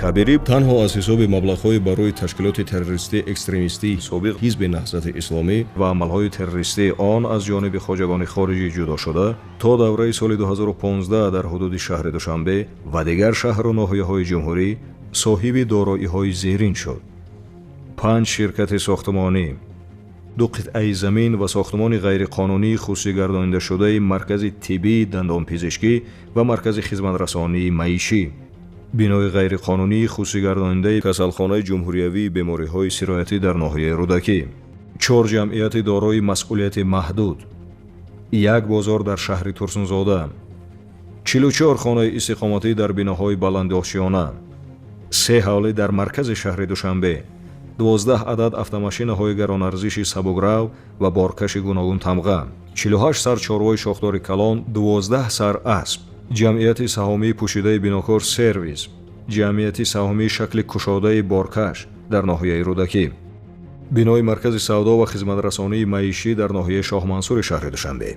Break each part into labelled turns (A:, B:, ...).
A: кабириб танҳо аз ҳисоби маблағҳои барои ташкилоти террористӣ экстремистӣ собиқ ҳизби наҳзати исломӣ ва амалҳои террористии он аз ҷониби хоҷагони хориҷӣ ҷудо шуда то давраи соли 2015 дар ҳудуди шаҳри Душанбе ва дигар шаҳру ноҳияҳои ҷумҳурӣ соҳиби дороиҳои зерин шуд: 5 ширкати сохтмонӣ, 2 қитъаи замин ва сохтмони ғайриқонунии хусусигардонидашудаи маркази тиббии дандонпизишкӣ ва маркази хизматрасонии маишӣ, бинои ғайриқонунии хусусигардонидаи касалхонаи ҷумҳуриявии бемориҳои сироятӣ дар ноҳияи Рудакӣ, 4 ҷамъияти дорои масъулияти маҳдуд, 1 бозор дар шаҳри Турсунзода, 44 хонаи истиқоматӣ дар биноҳои баландошиёна, 3 ҳавлӣ дар маркази шаҳри Душанбе, 12 адад автомошинаҳои гаронарзиши сабукрав ва боркаши гуногун тамға, 48 сар чорвои шохдори калон, 12 сар асп, ҷамъияти саҳомии пӯшидаи бинокор сервис, ҷамъияти саҳомии шакли кушодаи боркаш дар ноҳияи Рудакӣ, бинои маркази савдо ва хизматрасонии маишӣ дар ноҳияи Шоҳмансури шаҳри Душанбе,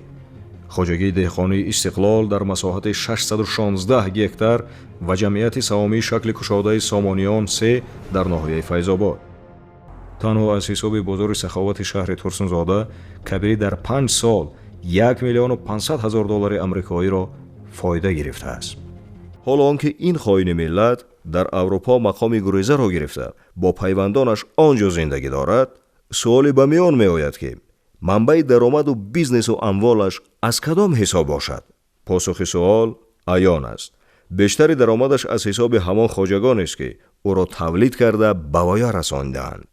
A: хоҷагии деҳқонии Истиқлол дар масоҳати 616 гектар ва ҷамъияти саҳомии шакли кушодаи Сомониён 3 дар ноҳияи Файзобод. танҳо аз ҳисоби бозори саховати шаҳри Турсунзода кабирӣ дар 5 сол $1 млн 500 000 доллари амрикоиро фоида гирифтааст. ҳоло он ки ин хоини миллат дар Аврупо мақоми гурезаро гирифта бо пайвандонаш он ҷо зиндагӣ дорад, суоле ба миён меояд ки манбаи даромаду бизнесу амволаш аз кадом ҳисоб бошад? посухи суол аён аст. бештари даромадаш аз ҳисоби ҳамон хоҷагонест ки ӯро тавлид карда ба воя расонидаанд.